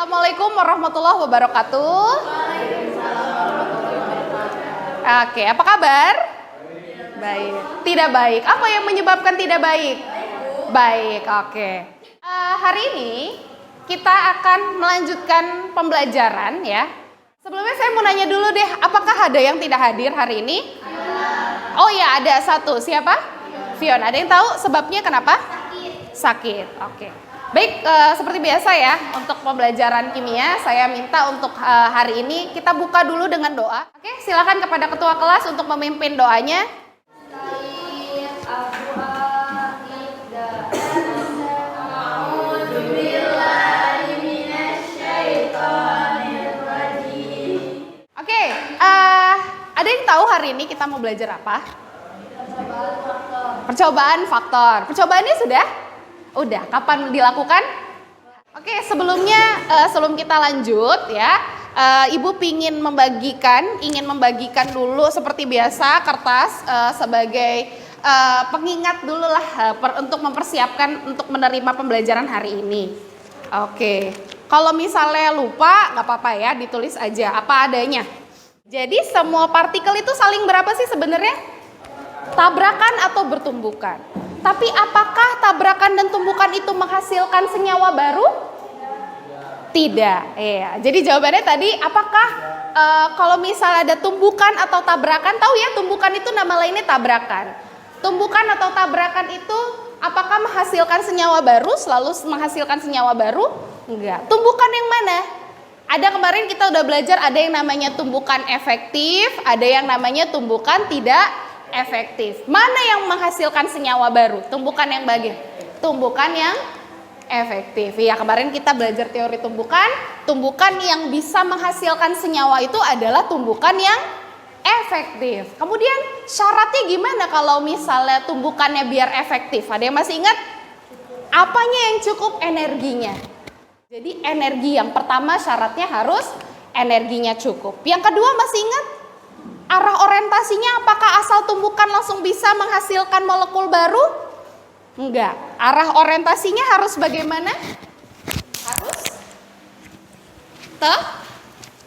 Assalamualaikum warahmatullahi wabarakatuh. Oke, apa kabar? Baik. Tidak baik. Apa yang menyebabkan tidak baik? Baik, oke. Hari ini kita akan melanjutkan pembelajaran ya. Sebelumnya saya mau nanya dulu deh, apakah ada yang tidak hadir hari ini? Oh ya, ada satu. Siapa? Fion. Ada yang tahu sebabnya kenapa? Sakit. Oke. Baik, seperti biasa ya, untuk pembelajaran kimia, saya minta untuk hari ini kita buka dulu dengan doa. Oke, silakan kepada ketua kelas untuk memimpin doanya. Oke, ada yang tahu hari ini kita mau belajar apa? Percobaan faktor. Percobaannya sudah? Udah, kapan dilakukan? Oke, sebelum kita lanjut ya, Ibu ingin membagikan dulu seperti biasa kertas sebagai pengingat dulu lah untuk mempersiapkan untuk menerima pembelajaran hari ini. Oke, kalau misalnya lupa nggak apa-apa ya, ditulis aja apa adanya. Jadi semua partikel itu saling berapa sih sebenarnya? Tabrakan atau bertumbukan? Tapi apakah tabrakan dan tumbukan itu menghasilkan senyawa baru? Tidak. Iya. Jadi jawabannya tadi apakah kalau misalnya ada tumbukan atau tabrakan, tahu ya tumbukan itu nama lainnya tabrakan. Tumbukan atau tabrakan itu apakah menghasilkan senyawa baru? Selalu menghasilkan senyawa baru? Enggak. Tumbukan yang mana? Ada kemarin kita udah belajar ada yang namanya tumbukan efektif, ada yang namanya tumbukan tidak efektif. Mana yang menghasilkan senyawa baru? Tumbukan yang bagian? Tumbukan yang efektif. Ya, kemarin kita belajar teori tumbukan. Tumbukan yang bisa menghasilkan senyawa itu adalah tumbukan yang efektif. Kemudian syaratnya gimana kalau misalnya tumbukannya biar efektif? Ada yang masih ingat? Apanya yang cukup? Energinya. Jadi energi yang pertama syaratnya harus energinya cukup. Yang kedua masih ingat? Arah orientasinya apakah asal tumbukan langsung bisa menghasilkan molekul baru? Enggak. Arah orientasinya harus bagaimana? Harus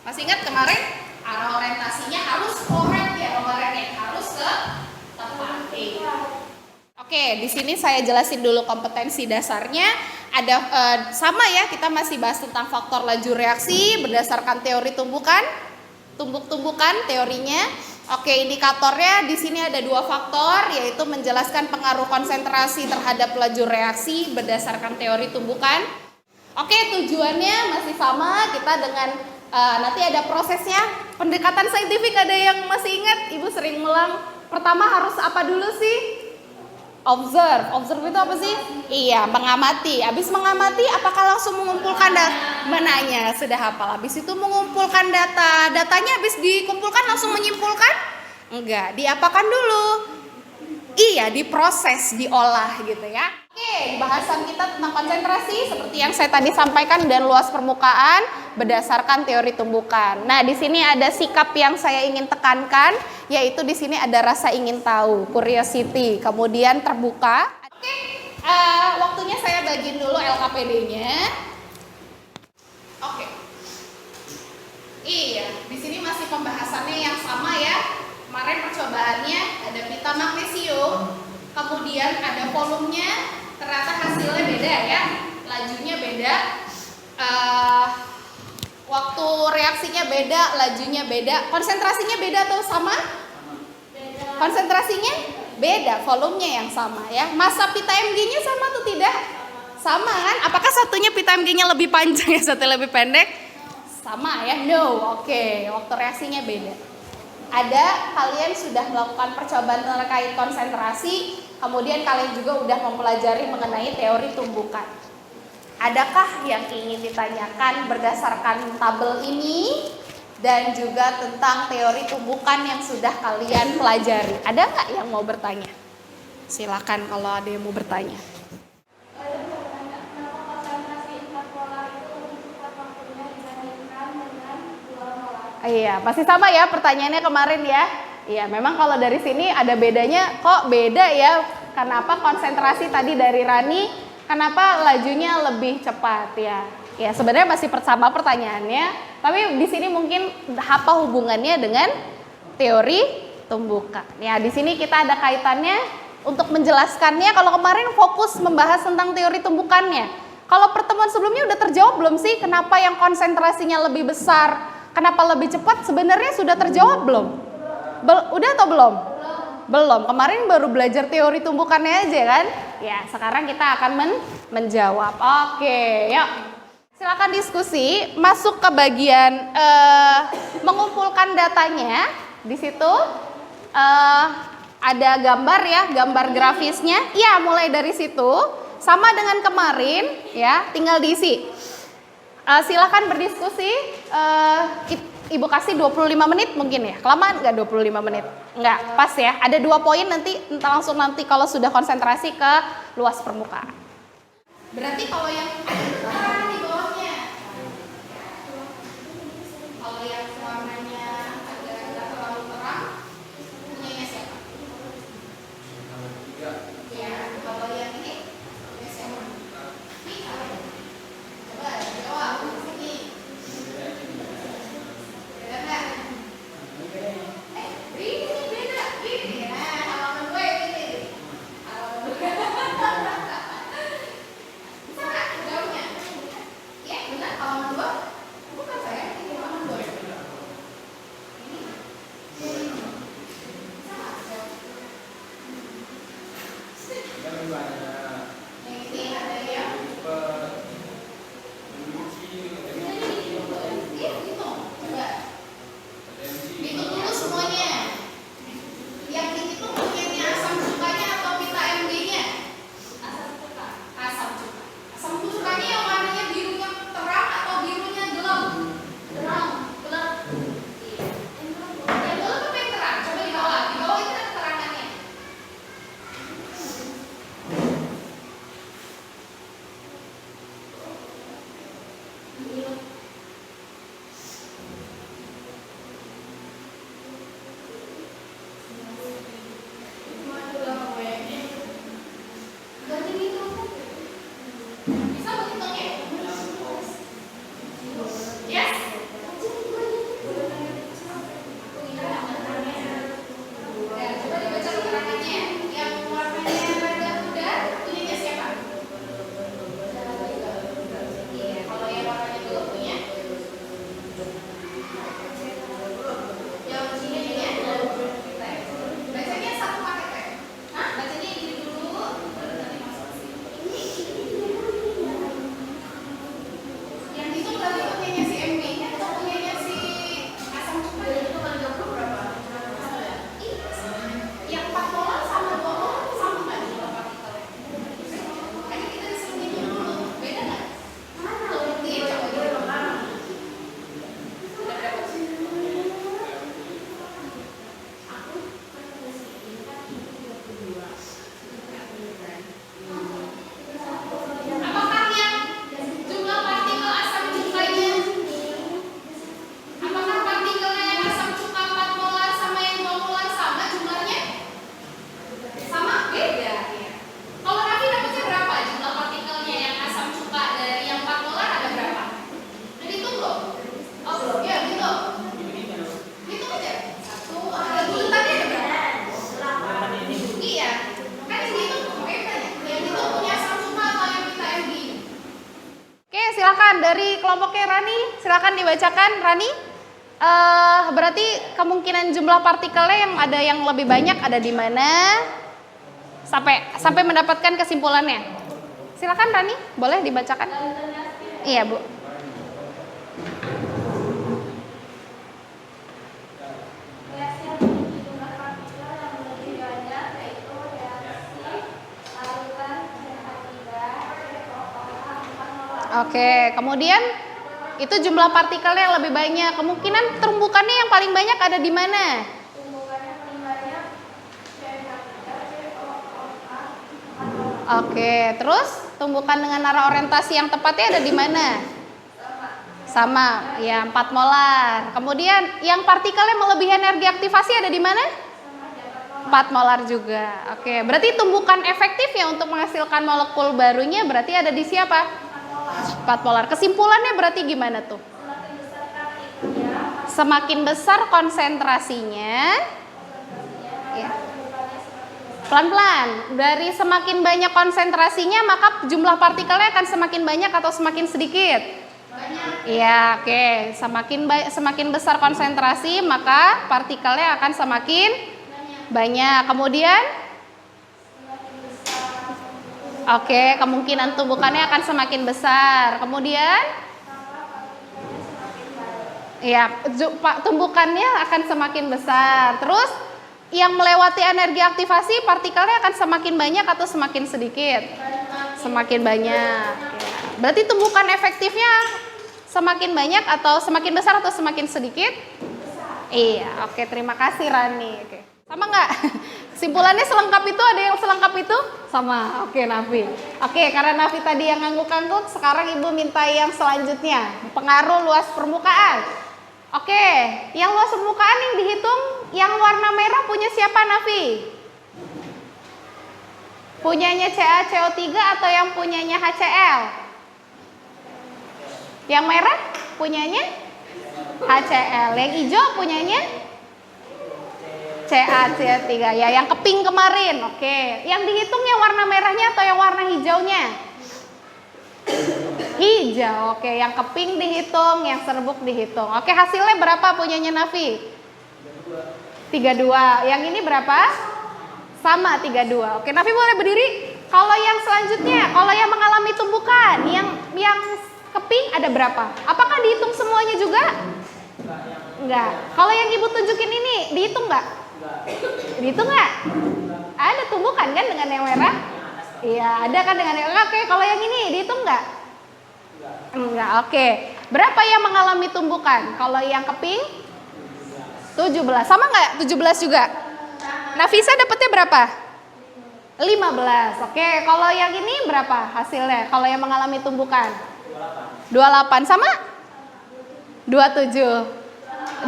masih ingat kemarin? Arah orientasinya harus korek ya kemarin, harus ke tepat. Oke, di sini saya jelasin dulu kompetensi dasarnya. Ada sama ya, kita masih bahas tentang faktor laju reaksi berdasarkan teori tumbukan. Tumbukan teorinya. Oke, indikatornya di sini ada dua faktor, yaitu menjelaskan pengaruh konsentrasi terhadap laju reaksi berdasarkan teori tumbukan. Oke, tujuannya masih sama, kita dengan nanti ada prosesnya. Pendekatan saintifik ada yang masih ingat? Ibu sering ngulang. Pertama harus apa dulu sih? Observe itu apa sih? Iya, mengamati. Habis mengamati, apakah langsung mengumpulkan data? Menanya, sudah hafal. Habis itu mengumpulkan data. Datanya habis dikumpulkan langsung menyimpulkan? Enggak, diapakan dulu? Iya, diproses, diolah gitu ya. Oke, bahasan kita tentang konsentrasi seperti yang saya tadi sampaikan dan luas permukaan berdasarkan teori tumbukan. Nah, di sini ada sikap yang saya ingin tekankan, yaitu di sini ada rasa ingin tahu, curiosity, kemudian terbuka. Oke, waktunya saya bagiin dulu LKPD-nya. Oke. Iya, di sini masih pembahasannya yang sama ya. Kemarin percobaannya ada pita magnesium, kemudian ada volumenya, ternyata hasilnya beda ya, lajunya beda, waktu reaksinya beda, lajunya beda, konsentrasinya beda atau sama? Beda. Konsentrasinya beda, volumenya yang sama ya. Masa pita Mg-nya sama atau tidak? Sama kan? Apakah satunya pita Mg-nya lebih panjang ya, satunya lebih pendek? Sama ya? No, oke. Waktu reaksinya beda. Ada kalian sudah melakukan percobaan terkait konsentrasi, kemudian kalian juga udah mempelajari mengenai teori tumbukan. Adakah yang ingin ditanyakan berdasarkan tabel ini dan juga tentang teori tumbukan yang sudah kalian pelajari? Ada nggak yang mau bertanya? Silakan kalau ada yang mau bertanya. Iya, masih sama ya pertanyaannya kemarin ya. Iya, memang kalau dari sini ada bedanya, kok beda ya? Kenapa konsentrasi tadi dari Rani, kenapa lajunya lebih cepat ya? Ya sebenarnya masih sama pertanyaannya, tapi di sini mungkin apa hubungannya dengan teori tumbukan. Ya di sini kita ada kaitannya untuk menjelaskannya. Kalau kemarin fokus membahas tentang teori tumbukannya. Kalau pertemuan sebelumnya udah terjawab belum sih? Kenapa yang konsentrasinya lebih besar? Kenapa lebih cepat? Sebenarnya sudah terjawab belum? Udah atau belum? Belum. Kemarin baru belajar teori tumbukannya aja kan? Ya sekarang kita akan menjawab. Oke, yuk. Silakan diskusi, masuk ke bagian mengumpulkan datanya. Di situ ada gambar ya, gambar grafisnya. Ya, mulai dari situ. Sama dengan kemarin ya, tinggal diisi. Silakan berdiskusi. Ibu kasih 25 menit mungkin ya. Kelamaan nggak 25 menit? Nggak, pas ya. Ada 2 poin nanti langsung nanti kalau sudah konsentrasi ke luas permukaan. Berarti kalau yang terang di bawahnya, kalau yang warnanya agak nggak terlalu terang, punyanya siapa? Ya, kalau yang ini punya siapa? Bisa. Coba jawab di sini. Beda nggak? Ini beda. Ini. Nah, halaman gue ini. Halaman gue. Halaman 2? Bukan saya, ini halaman 2 ya? Ini? Sama? Yang ini ada yang hitung, coba hitung dulu semuanya. Yang dihitung punyanya asam cukanya atau pita MG-nya? Asam cuka. Asam cuka. Asam cukanya yang warnanya birunya terang atau birunya gelap? Gelap. Gelap. Iya. Yang gelap apa yang terang? Coba di bawah. Di bawah itu kan keterangannya. Bisa menghitung ya? Yes? Ya, coba dibaca keterangannya. Yang warnanya rada muda, punyanya siapa? Iya, kalau yang warnanya gelap punya? Yang ini ya? Bacanya satu paket ya? Hah? Bacanya ini dulu, baru nanti masuk sini. Yang itu berarti punyanya si MG-nya atau punyanya si asam cuka? Itu kan 30 berapa? Yang 4 molar sama 2 molar sama nggak jumlah partikelnya? Kan kita disuruh ngitung dulu, beda nggak? Iya, coba dulu. Ada berapa sih? Apakah yang jumlah partikel asam cukanya? Apakah partikelnya yang asam cuka 4 molar sama yang 2 molar sama jumlahnya? Sama? Beda ya. Kalau Raffi dapatnya berapa jumlah partikelnya yang asam cuka dari yang 4 molar ada berapa? Udah dihitung belum? Oh belum, ya gitu. Hitung aja. 1, ada dulu tadi ada berapa? Iya. Kan yang dihitung beda ya. Yang itu punya asam cuka atau yang pita MG? Oke, silakan dari kelompoknya Rani, silakan dibacakan Rani. Berarti kemungkinan jumlah partikelnya yang ada yang lebih banyak ada di mana? Sampai mendapatkan kesimpulannya. Silakan Rani, boleh dibacakan? Iya, Bu. Oke, kemudian itu jumlah partikelnya yang lebih banyak. Kemungkinan terumbukannya yang paling banyak ada di mana? Oke, terus tumbukan dengan arah orientasi yang tepatnya ada di mana? Sama, ya 4 molar. Kemudian yang partikelnya melebihi energi aktivasi ada di mana? 4 molar juga. Oke, berarti tumbukan efektif ya untuk menghasilkan molekul barunya berarti ada di siapa? 4 polar. Kesimpulannya berarti gimana tuh? Semakin besar konsentrasinya, ya. Pelan-pelan. Dari semakin banyak konsentrasinya, maka jumlah partikelnya akan semakin banyak atau semakin sedikit? Iya, oke. Semakin besar konsentrasi, maka partikelnya akan semakin banyak. Kemudian, oke, kemungkinan tumbukannya akan semakin besar. Kemudian, ya, tumbukannya akan semakin besar. Terus, yang melewati energi aktivasi, partikelnya akan semakin banyak atau semakin sedikit? Semakin banyak. Berarti tumbukan efektifnya semakin banyak atau semakin besar atau semakin sedikit? Iya, oke, terima kasih Rani. Oke. Sama nggak? Kesimpulannya selengkap itu, ada yang selengkap itu? Sama, oke Nafi. Oke, karena Nafi tadi yang ngangguk-ngangguk, sekarang Ibu minta yang selanjutnya. Pengaruh luas permukaan. Oke, yang luas permukaan yang dihitung, yang warna merah punya siapa Nafi? Punyanya CaCO3 atau yang punyanya HCl? Yang merah punyanya HCl, yang hijau punyanya CaCO3 ya, yang keping kemarin. Oke, yang dihitung yang warna merahnya atau yang warna hijaunya? Hijau. Oke, yang keping dihitung, yang serbuk dihitung. Oke, hasilnya berapa punyanya Nafi? 32. Yang ini berapa? Sama 32. Oke, Nafi boleh berdiri. Kalau yang selanjutnya, kalau yang mengalami tumbukan, yang keping ada berapa? Apakah dihitung semuanya juga? Enggak. Kalau yang Ibu tunjukin ini dihitung enggak? Dihitung enggak? Ada tumbukan kan dengan yang merah? Iya, ada kan dengan yang... Oke, kalau yang ini dihitung enggak? Enggak, oke. Berapa yang mengalami tumbukan? Kalau yang keping? 17. Sama enggak? 17 juga? Nafisa dapetnya berapa? 15. Oke, kalau yang ini berapa hasilnya? Kalau yang mengalami tumbukan? 28. Sama? 27. 28.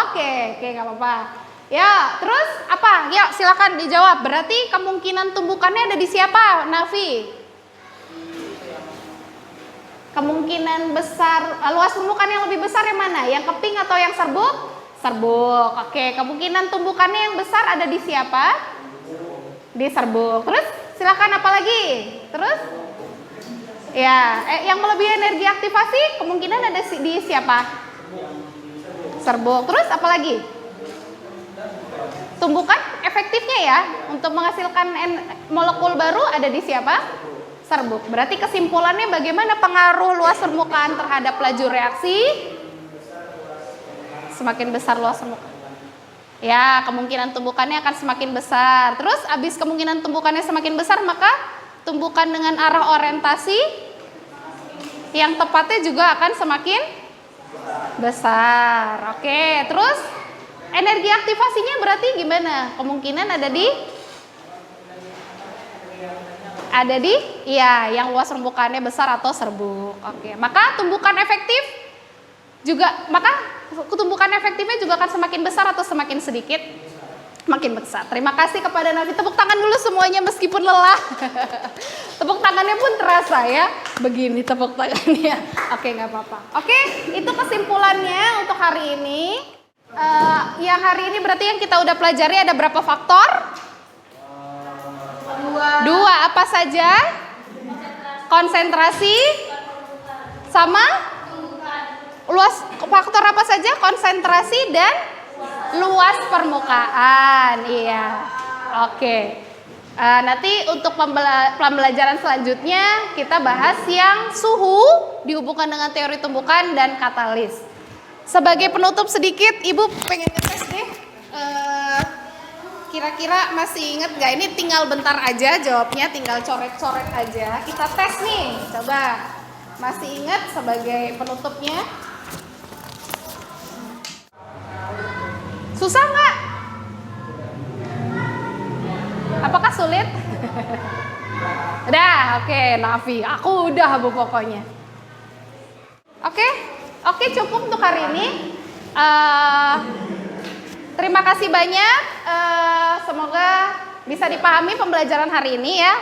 Oke, nggak apa-apa. Ya, terus apa? Ya, silakan dijawab. Berarti kemungkinan tumbukannya ada di siapa, Nafi? Kemungkinan besar, luas permukaan yang lebih besar yang mana? Yang keping atau yang serbuk? Serbuk. Oke, kemungkinan tumbukannya yang besar ada di siapa? Di serbuk. Terus silakan apa lagi? Terus? Ya, yang melebihi energi aktivasi kemungkinan ada di siapa? Serbuk. Terus apa lagi? Tumbukan efektifnya ya untuk menghasilkan molekul baru ada di siapa? Serbuk. Berarti kesimpulannya bagaimana pengaruh luas permukaan terhadap laju reaksi? Semakin besar luas permukaan, ya kemungkinan tumbukannya akan semakin besar. Terus abis kemungkinan tumbukannya semakin besar, maka tumbukan dengan arah orientasi yang tepatnya juga akan semakin besar. Oke, terus energi aktivasinya berarti gimana? Kemungkinan ada di iya, yang luas permukaannya besar atau serbuk. Oke, maka tumbukan efektif juga, maka tumbukan efektifnya juga akan semakin besar atau semakin sedikit? Makin besar. Terima kasih kepada Nafi. Tepuk tangan dulu semuanya meskipun lelah. Tepuk tangannya pun terasa ya. Begini tepuk tangannya. Oke, nggak apa-apa. Oke, itu kesimpulannya untuk hari ini. Yang hari ini berarti yang kita udah pelajari ada berapa faktor? Dua. Apa saja? Konsentrasi sama luas. Faktor apa saja? Konsentrasi dan luas permukaan. Iya. Oke. Nanti untuk pembelajaran selanjutnya kita bahas yang suhu dihubungkan dengan teori tumbukan dan katalis. Sebagai penutup sedikit, Ibu pengen ngetes deh. Kira-kira masih inget gak? Ini tinggal bentar aja jawabnya, tinggal coret-coret aja. Kita tes nih, coba. Masih ingat sebagai penutupnya? Susah nggak? Apakah sulit? Udah, oke, Nafi. Aku udah Bu pokoknya. Oke, cukup untuk hari ini. Terima kasih banyak. Semoga bisa dipahami pembelajaran hari ini ya.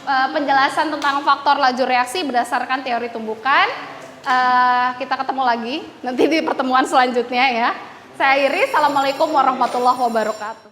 penjelasan tentang faktor laju reaksi berdasarkan teori tumbukan. Kita ketemu lagi nanti di pertemuan selanjutnya ya. Saya Iris, assalamualaikum warahmatullahi wabarakatuh.